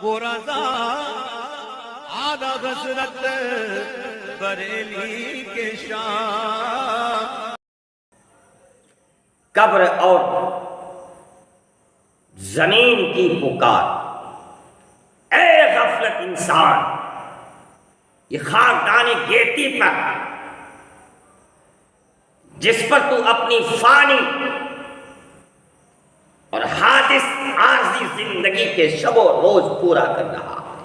وہ رضا آدھا حسرت بریلی کے شام. قبر اور زمین کی پکار. اے غفلت انسان، یہ خاکدان گیتی پر جس پر تو اپنی فانی اور حادث عارضی زندگی کے شب و روز پورا کر رہا ہے.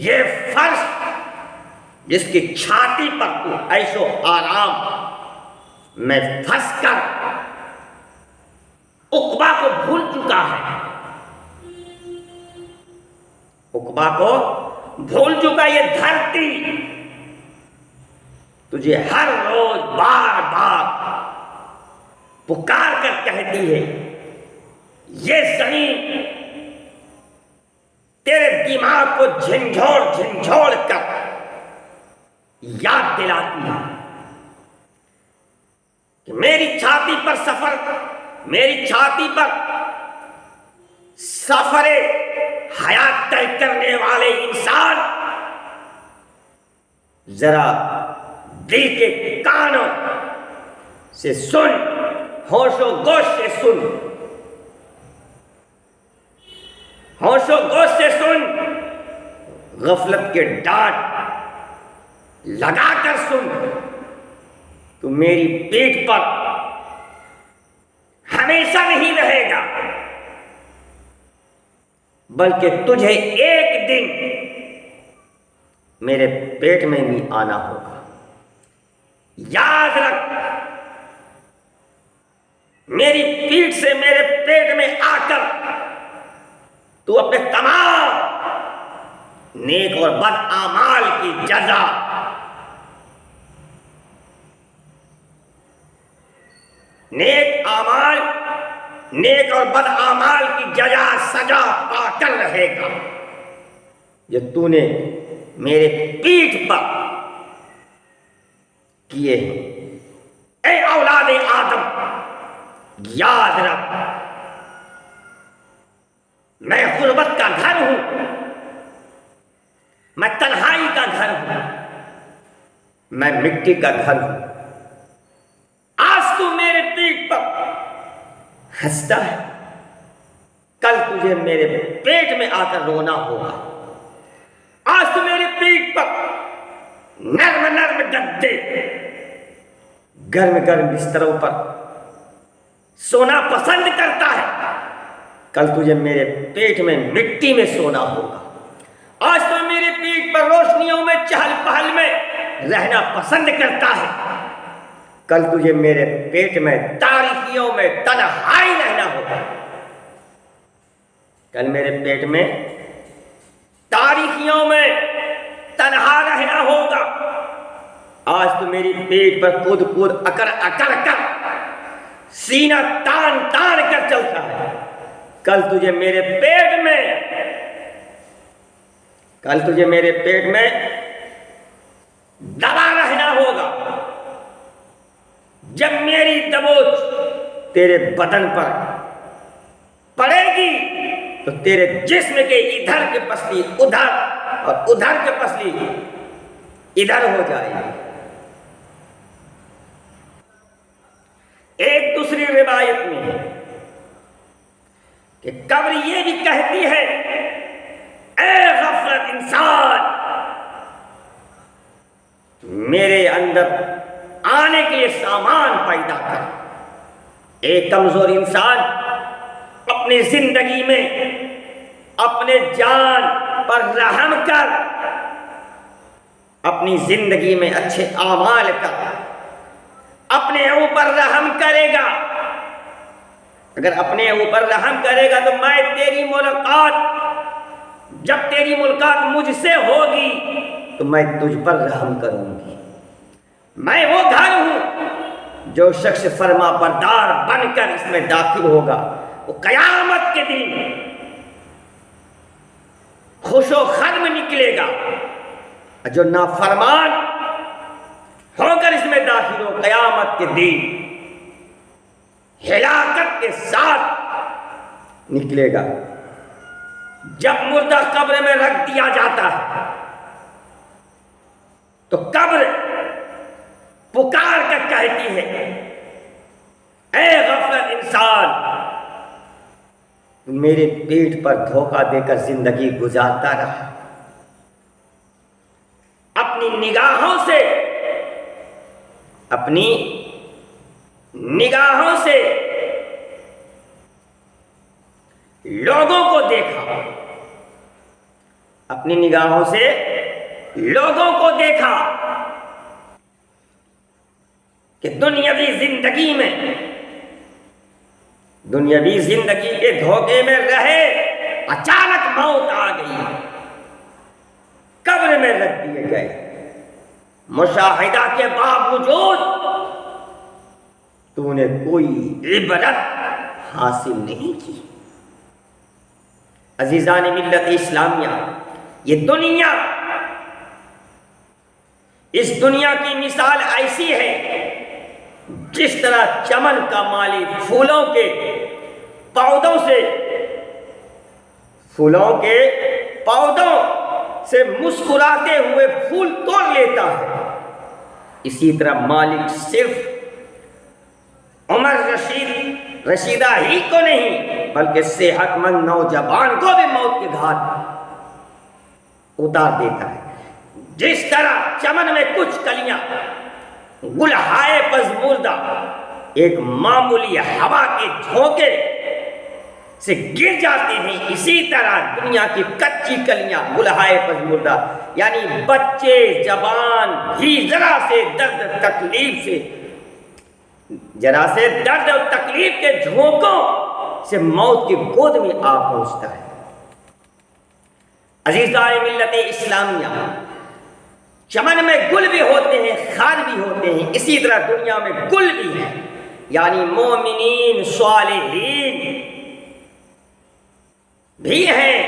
یہ فرش جس کی چھاتی پر تو عیش و آرام میں پھنس کر عقبہ کو بھول چکا ہے، عقبہ کو بھول چکا. یہ دھرتی تجھے ہر روز بار بار پکار کر کہتی ہے، یہ زمین تیرے دماغ کو جھنجھوڑ جھنجھوڑ کر یاد دلاتی ہے کہ میری چھاتی پر سفر حیات طے کرنے والے انسان ذرا دل کے کانوں سے سن، ہوش و گوش سے سن، ہوش و گوش سے سن، غفلت کے ڈانٹ لگا کر سن. تو میری پیٹھ پر ہمیشہ نہیں رہے گا، بلکہ تجھے ایک دن میرے پیٹ میں بھی آنا ہوگا. یاد رکھ، میری پیٹھ سے میرے پیٹ میں آ کر تو اپنے تمام نیک اور بد اعمال کی جزا نیک اور بد اعمال کی جزا سزا پا کر رہے گا جو تو نے میرے پیٹھ پر کیے ہیں. اے اولاد آدم، یاد رکھ، میں غربت کا گھر ہوں، میں تنہائی کا گھر ہوں، میں مٹی کا گھر ہوں. آج تو میرے پیٹ پر ہنستا ہے، کل تجھے میرے پیٹ میں آ کر رونا ہوگا. آج تو میرے پیٹ پر نرم نرم گدے، گرم گرم بستروں پر سونا پسند کرتا ہے، کل تجھے میرے پیٹ میں مٹی میں سونا ہوگا. آج تو میرے پیٹ پر روشنیوں میں چہل پہل میں رہنا پسند کرتا ہے، کل تجھے میرے پیٹ میں تاریکیوں میں تنہائی رہنا ہوگا. کل میرے پیٹ میں تاریکیوں میں تنہا رہنا ہوگا. آج تو میری پیٹ پر کود کود اکڑ اکڑ کر سینہ تان تان کر چلتا ہے، کل تجھے میرے پیٹ میں دبا رہنا ہوگا. جب میری دبوچ تیرے بدن پر پڑے گی تو تیرے جسم کے ادھر کے پسلی ادھر اور ادھر کے پسلی ادھر ہو جائے گی. ایک دوسری روایت میں ہے کہ قبر یہ بھی کہتی ہے، اے غفلت انسان، میرے اندر آنے کے لیے سامان پیدا کر. ایک کمزور انسان اپنی زندگی میں اپنے جان پر رحم کر، اپنی زندگی میں اچھے اعمال کر، اپنے اوپر رحم کرے گا. اگر اپنے اوپر رحم کرے گا تو میں جب تیری ملاقات مجھ سے ہوگی تو میں تجھ پر رحم کروں گی. میں وہ گھر ہوں جو شخص فرما بردار بن کر اس میں داخل ہوگا وہ قیامت کے دن خوش و خرم نکلے گا. جو نافرمان ہو کر اس میں داخل ہو قیامت کے دن ہلاکت کے ساتھ نکلے گا. جب مردہ قبر میں رکھ دیا جاتا ہے تو قبر پکار کر کہتی ہے اے غفلت انسان، میرے پیٹ پر دھوکہ دے کر زندگی گزارتا رہا، اپنی نگاہوں سے لوگوں کو دیکھا، اپنی نگاہوں سے لوگوں کو دیکھا کہ دنیاوی زندگی کے دھوکے میں رہے، اچانک موت آ گئی، قبر میں رکھ دیے گئے، مشاہدہ کے باوجود تو نے کوئی عبرت حاصل نہیں کی۔ عزیزان ملت اسلامیہ، یہ دنیا، اس دنیا کی مثال ایسی ہے جس طرح چمن کا مالی پھولوں کے پودوں سے مسکراتے ہوئے پھول توڑ لیتا ہے، اسی طرح مالک صرف عمر رشیدہ ہی کو نہیں بلکہ صحت مند نوجوان کو بھی موت کے گھاٹ اتار دیتا ہے۔ جس طرح چمن میں کچھ کلیاں گلہائے پژمردہ ایک معمولی ہوا کے جھونکے سے گر جاتے ہیں، اسی طرح دنیا کی کچی کلیاں گلہائے پژمردہ یعنی بچے جوان بھی ذرا سے درد اور تکلیف کے جھونکوں سے موت کی گود میں آ پہنچتا ہے۔ عزیزان ملت اسلامیہ، چمن میں گل بھی ہوتے ہیں، خار بھی ہوتے ہیں، اسی طرح دنیا میں گل بھی ہے، یعنی مومنین صالحین بھی ہیں،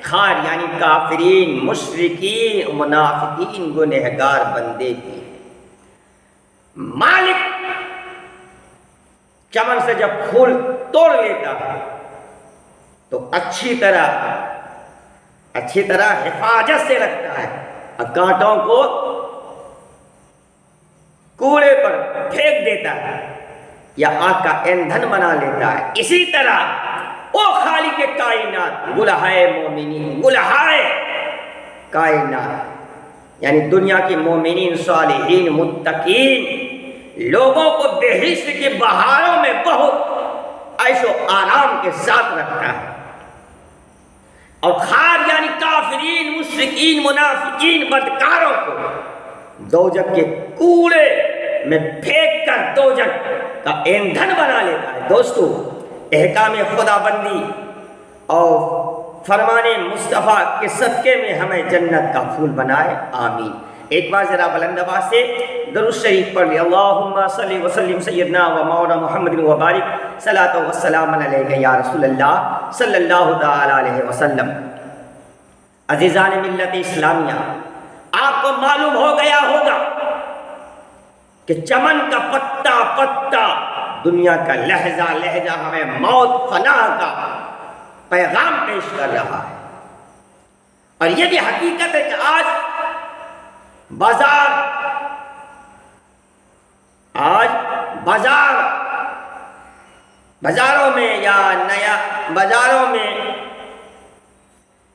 خار یعنی کافرین مشرکین منافقین گنہگار بندے بھی ہیں۔ مالک چمن سے جب پھول توڑ لیتا ہے تو اچھی طرح حفاظت سے رکھتا ہے، کانٹوں کو کوڑے پر پھینک دیتا ہے یا آگ کا ایندھن بنا لیتا ہے۔ اسی طرح وہ خالق کائنات، گلہائے مومنین، گلہائے کائنات یعنی دنیا کی مومنین صالحین متقین لوگوں کو بہشت کی بہاروں میں بہت عیش و آرام کے ساتھ رکھتا ہے، اور خار یعنی کافرین مشرکین منافقین بدکاروں کو دوزخ کے کوڑے میں پھینک کر دوزخ کا ایندھن بنا لیتا ہے۔ دوستو، احکام خدا بندی اور فرمان مصطفیٰ کے صدقے میں ہمیں جنت کا پھول بنائے، آمین۔ ایک بار ذرا بلند آواز سے درود شریف پڑھ لیں، اللہم صلی وسلم سیدنا و مولانا محمد و بارک صلاۃ و سلام علیک یا رسول اللہ صلی اللہ تعالی علیہ وسلم۔ عزیزان ملت اسلامیہ، آپ کو معلوم ہو گیا ہوگا کہ چمن کا پتا پتا دنیا کا لہجہ لہجہ ہمیں موت فنا کا پیغام پیش کر رہا ہے، اور یہ بھی حقیقت ہے کہ آج بازاروں میں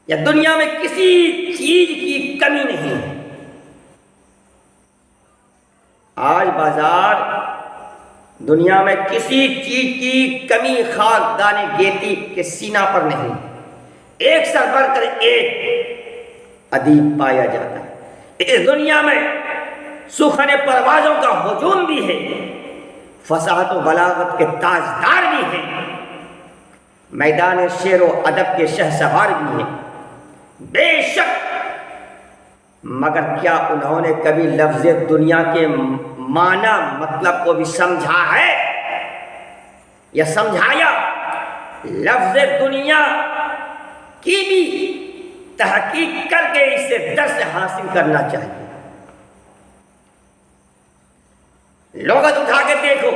یا دنیا میں کسی چیز کی کمی نہیں ہے۔ آج دنیا میں کسی چیز کی کمی خاکدان گیتی کے سینہ پر نہیں، ایک سے بڑھ کر ایک ادیب پایا جاتا ہے۔ اس دنیا میں سخن پروازوں کا ہجوم بھی ہے، فصاحت و بلاغت کے تاجدار بھی ہیں، میدان شعر و ادب کے شہسوار بھی ہیں، بے شک، مگر کیا انہوں نے کبھی لفظ دنیا کے معنی مطلب کو بھی سمجھا ہے یا سمجھایا؟ لفظ دنیا کی بھی تحقیق کر کے اس سے درس حاصل کرنا چاہیے۔ لغت اٹھا کے دیکھو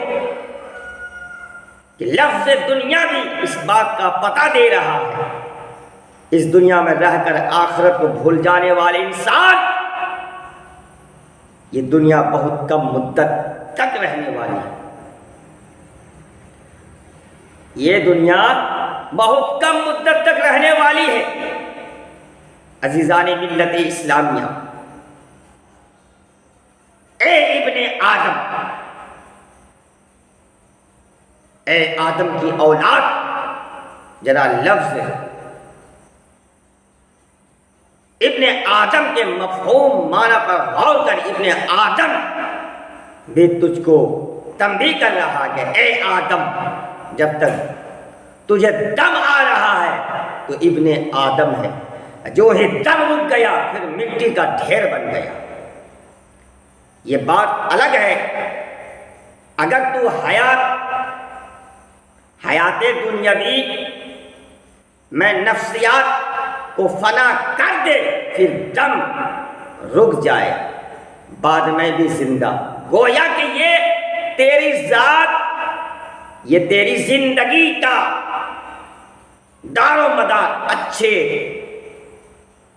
کہ لفظ دنیا بھی اس بات کا پتہ دے رہا ہے اس دنیا میں رہ کر آخرت کو بھول جانے والے انسان، یہ دنیا بہت کم مدت تک رہنے والی ہے، یہ دنیا بہت کم مدت تک رہنے والی ہے۔ عزیزان ملت اسلامیہ، اے ابن آدم، اے آدم کی اولاد، ذرا لفظ ابن آدم کے مفہوم معنی پر غور کر۔ ابن آدم بھی تجھ کو تنبیہ کر رہا ہے کہ اے آدم، جب تک تجھے دم آ رہا ہے تو ابن آدم ہے، جو ہی دم رک گیا پھر مٹی کا ڈھیر بن گیا۔ یہ بات الگ ہے اگر تو حیات دنیاوی میں نفسیات کو فنا کر دے، پھر دم رک جائے، بعد میں بھی زندہ، گویا کہ یہ تیری ذات، یہ تیری زندگی کا دار و مدار اچھے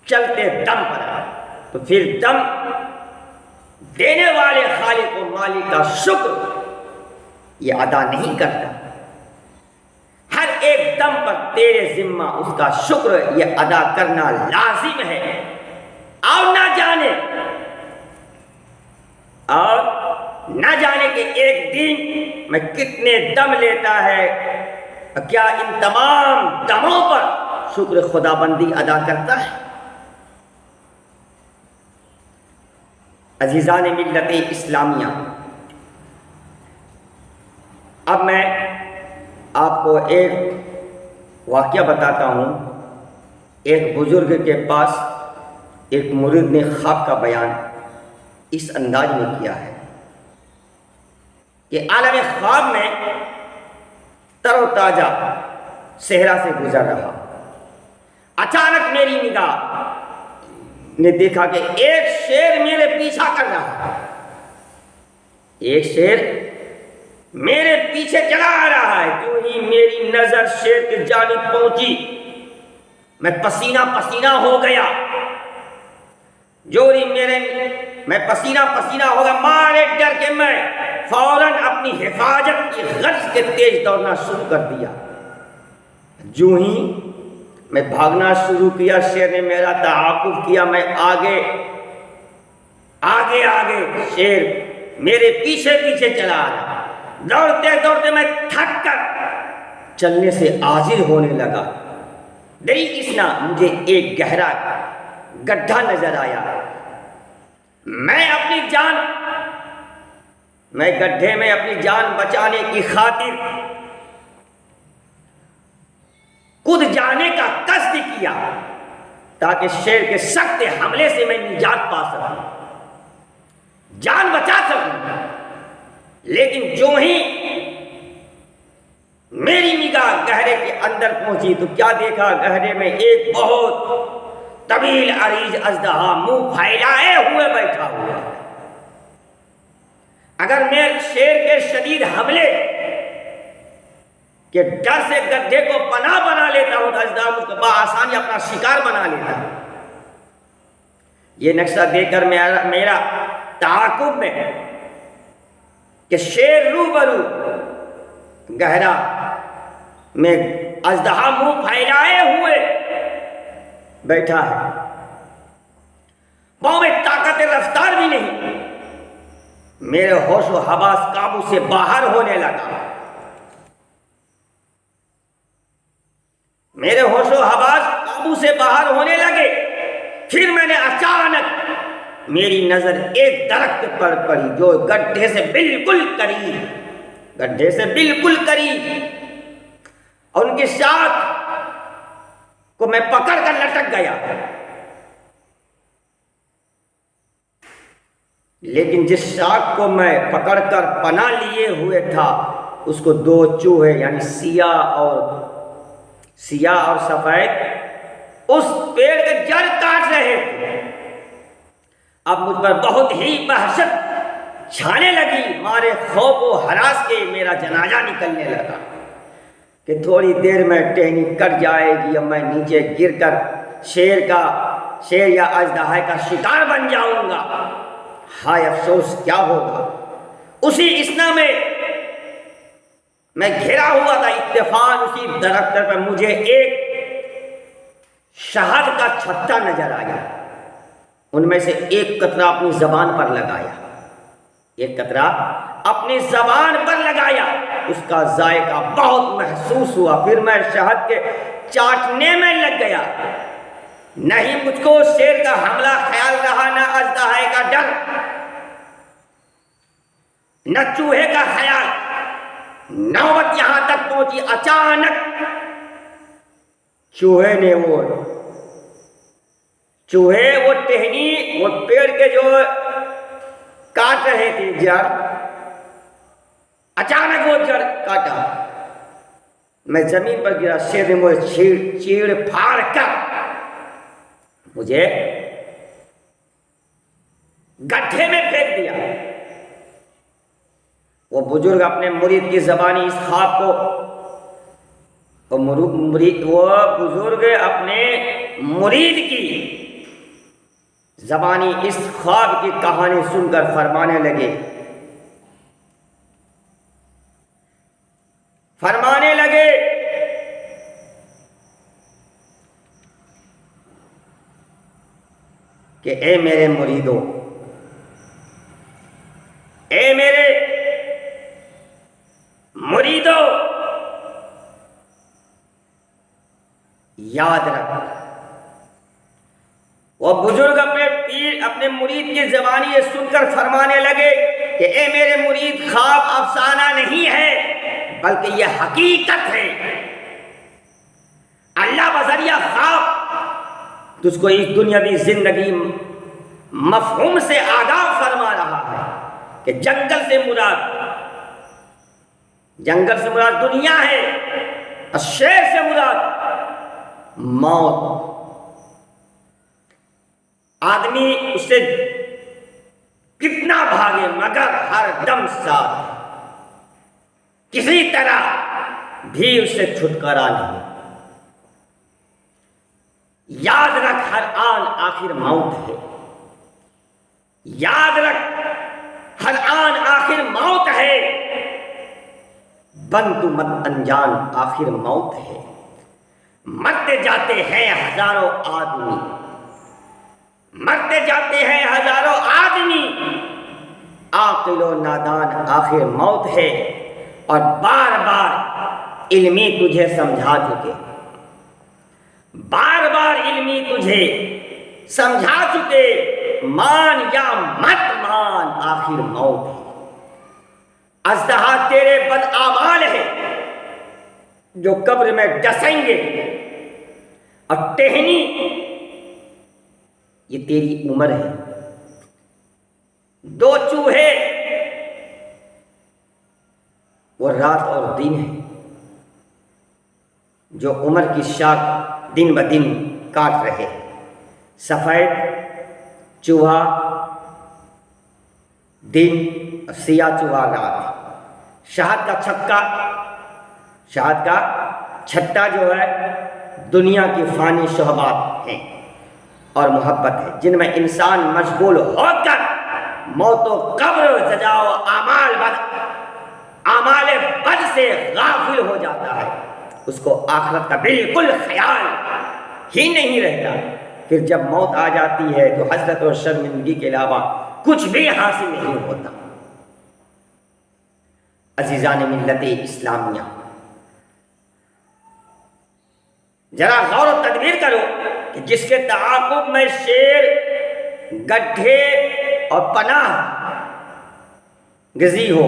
چلتے دم پر ہے، تو پھر دم دینے والے خالق و مالک کا شکر یہ ادا نہیں کرتا۔ ہر ایک دم پر تیرے ذمہ اس کا شکر یہ ادا کرنا لازم ہے۔ اور نہ جانے کہ ایک دن میں کتنے دم لیتا ہے، کیا ان تمام دموں پر شکر خدا بندی ادا کرتا ہے؟ عزیزان ملت اسلامیہ، اب میں آپ کو ایک واقعہ بتاتا ہوں۔ ایک بزرگ کے پاس ایک مرید نے خواب کا بیان اس انداز میں کیا ہے کہ عالم خواب میں تر و تازہ صحرا سے گزر رہا، اچانک میری نگاہ نے دیکھا کہ ایک شیر میرے پیچھا کر رہا ہے، ایک شیر میرے پیچھے چلا آ رہا ہے۔ جو ہی میری نظر شیر کی جانب پہنچی، میں پسینہ پسینہ ہو گیا، جو ہی میں پسینہ پسینہ ہو گیا، مارے ڈر کے میں فوراً اپنی حفاظت کی غرض کے تیز دوڑنا شروع کر دیا۔ جو ہی میں بھاگنا شروع کیا، شیر نے میرا تعاقب کیا، میں آگے شیر میرے پیچھے پیچھے چلا آ رہا، دوڑتے دوڑتے میں تھک کر چلنے سے عاجز ہونے لگا۔ دری اسنا مجھے ایک گہرا گڈھا نظر آیا، میں گڈھے میں اپنی جان بچانے کی خاطر کود جانے کا قصد کیا تاکہ شیر کے سخت حملے سے میں نجات پا سکوں، جان بچا سکوں۔ لیکن جو ہی میری نگاہ گہرے کے اندر پہنچی تو کیا دیکھا، گہرے میں ایک بہت طویل عریض اژدہا منہ پھیلائے ہوئے بیٹھا ہوا ہے۔ اگر میں شیر کے شدید حملے کے ڈر سے گڈھے کو پناہ بنا لیتا ہوں تو اژدہا مجھ کو بآسانی اپنا شکار بنا لیتا ہے۔ یہ نقشہ دیکھ کر میرا تعاقب میں کہ شیر روبرو گہرا میں اژدہا منہ پھیلائے ہوئے بیٹھا ہے، پاؤں میں طاقت رفتار بھی نہیں، میرے ہوش و حواس قابو سے باہر ہونے لگا، میرے ہوش و حواس قابو سے باہر ہونے لگے۔ پھر میں نے اچانک میری نظر ایک درخت پر پڑی جو گڈھے سے بالکل قریب، اور ان کی شاخ کو میں پکڑ کر لٹک گیا، لیکن جس شاخ کو میں پکڑ کر پناہ لیے ہوئے تھا اس کو دو چوہے یعنی سیاہ اور سفید اس پیڑ کے جڑ کاٹ رہے تھے۔ اب مجھ پر بہت ہی وحشت چھانے لگی، مارے خوف و ہراس کے میرا جنازہ نکلنے لگا کہ تھوڑی دیر میں ٹہنی کٹ جائے گی اور میں نیچے گر کر شیر یا اژدہا کا شکار بن جاؤں گا۔ ہائے افسوس کیا ہوگا۔ اسی اسنا میں گھرا ہوا تھا، اتفاق اسی درخت پر مجھے ایک شہد کا چھتا نظر آیا۔ ان میں سے ایک قطرہ اپنی زبان پر لگایا، ایک قطرہ اپنی زبان پر لگایا، اس کا ذائقہ بہت محسوس ہوا، پھر میں شہد کے چاٹنے میں لگ گیا۔ نہیں مجھ کو شیر کا حملہ خیال رہا، نہ اژدہا کا ڈر، نہ چوہے کا خیال۔ نوبت یہاں تک پہنچی، اچانک چوہے وہ ٹہنی، وہ پیڑ کے جو کاٹ رہے تھے جڑ، اچانک وہ جڑ کاٹا، میں زمین پر گرا۔ شیر نے مجھے چیڑ پھاڑ کر مجھے گڈھے میں پھینک دیا۔ وہ بزرگ اپنے مرید کی زبانی اس خواب کو، وہ بزرگ اپنے مرید کی زبانی اس خواب کی کہانی سن کر فرمانے لگے کہ اے میرے مریدو، اے میرے مریدو، یاد رکھ۔ وہ بزرگ اپنے مرید کی زبانی یہ سن کر فرمانے لگے کہ اے میرے مرید، خواب افسانہ نہیں ہے بلکہ یہ حقیقت ہے۔ اللہ بذریعہ خواب تجھ کو اس دنیاوی زندگی مفہوم سے آگاہ فرما رہا ہے کہ جنگل سے مراد دنیا ہے، اور شیر سے مراد موت۔ آدمی اس سے کتنا بھاگے مگر ہر دم ساتھ، کسی طرح بھی اس سے چھٹکارا نہیں۔ یاد رکھ ہر آن آخر موت ہے، یاد رکھ ہر آن آخر موت ہے، بن تو مت انجان آخر موت ہے۔ مرتے جاتے ہیں ہزاروں آدمی، مرتے جاتے ہیں ہزاروں آدمی، عاقل و نادان آخر موت ہے۔ اور بار بار علمی تجھے سمجھا چکے، بار بار علمی تجھے سمجھا چکے، مان یا مت مان آخر موت ہے۔ اژدہا تیرے بداعمال ہے جو قبر میں ڈسیں گے، اور ٹہنی یہ تیری عمر ہے۔ دو چوہے وہ رات اور دن ہے جو عمر کی شاخ دن بدن کاٹ رہے۔ سفید چوہا دن اور سیاہ چوہا رات۔ شہد کا چھتا جو ہے دنیا کی فانی شہوات ہیں اور محبت ہے، جن میں انسان مشغول ہو کر موت و قبر و جزا و اعمال بد سے غافل ہو جاتا ہے، اس کو آخرت کا بالکل خیال ہی نہیں رہتا۔ پھر جب موت آ جاتی ہے تو حسرت اور شرمندگی کے علاوہ کچھ بھی حاصل نہیں ہوتا۔ عزیزان ملت اسلامیہ، ذرا غور و تدبیر کرو کہ جس کے تعاقب میں شیر گڈھے اور پناہ گزی ہو،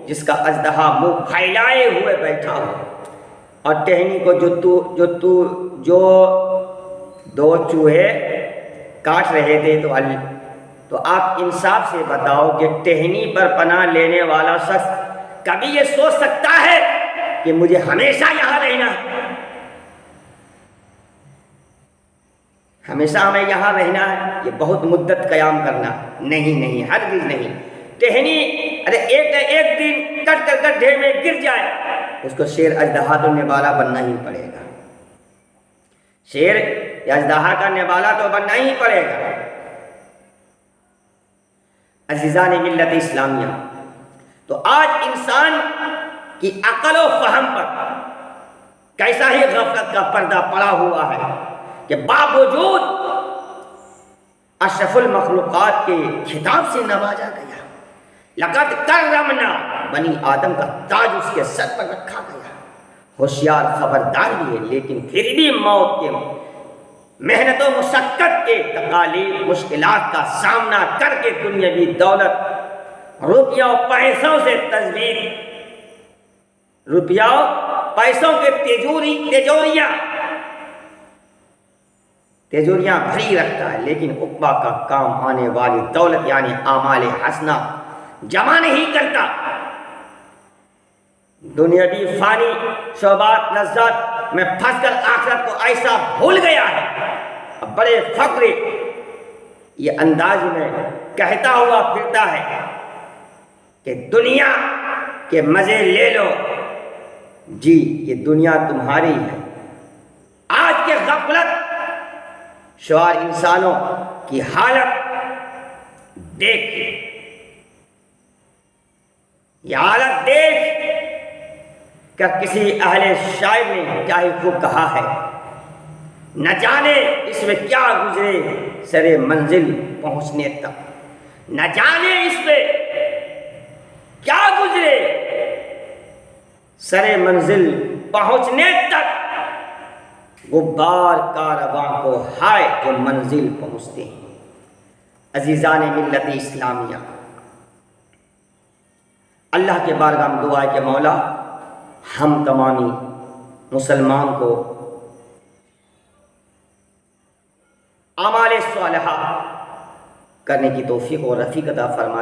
جس کا اژدہا منہ پھیلائے ہوئے بیٹھا ہو، اور ٹہنی کو جو دو چوہے کاٹ رہے تھے، تو آپ انصاف سے بتاؤ کہ ٹہنی پر پناہ لینے والا شخص کبھی یہ سوچ سکتا ہے کہ مجھے ہمیشہ یہاں رہنا ہے، ہمیشہ ہمیں یہاں رہنا ہے، یہ بہت مدت قیام کرنا؟ نہیں، ہرگز نہیں۔ ٹہنی ایک دن کٹ کر گڈھے میں گر جائے اس کو شیر اژدہا تو نوالا بننا ہی پڑے گا، شیر یا اژدہا کا نوالا تو بننا ہی پڑے گا۔ عزیزان ملت اسلامیہ، تو آج انسان کی عقل و فہم پر کیسا ہی غفلت کا پردہ پڑا ہوا ہے کہ باوجود اشرف المخلوقات کے خطاب سے نوازا گیا، لقد کرمنا بنی آدم کا تاج اس کے سر پر رکھا گیا، ہوشیار خبردار بھی ہے، لیکن پھر بھی موت کے محنت و مشقت کے تکالیف مشکلات کا سامنا کر کے دنیاوی دولت روپیوں پیسوں سے تزویر، روپیوں پیسوں کے تیجوریاں بھری رکھتا ہے، لیکن عقبہ کا کام آنے والی دولت یعنی اعمال حسنہ جمع نہیں کرتا۔ دنیاوی فانی شعبات لذات میں پھنس کر آخرت کو ایسا بھول گیا ہے، اب بڑے فخر یہ انداز میں کہتا ہوا پھرتا ہے کہ دنیا کے مزے لے لو، جی یہ دنیا تمہاری ہے۔ آج کے غفلت شعار انسانوں کی حالت دیکھ، یہ حالت دیکھ کر کسی اہل شاعر نے کیا ہی خوب کہا ہے، نہ جانے اس میں کیا گزرے سرے منزل پہنچنے تک، نہ جانے اس میں کیا گزرے سرے منزل پہنچنے تک، غبار کارواں کو ہائے جو منزل پہنچتے ہیں۔ عزیزان ملت اسلامیہ، اللہ کے بارگاہ میں دعا ہے کہ مولا ہم تمامی مسلمان کو اعمال صالحہ کرنے کی توفیق اور رفیق عطا فرمائے۔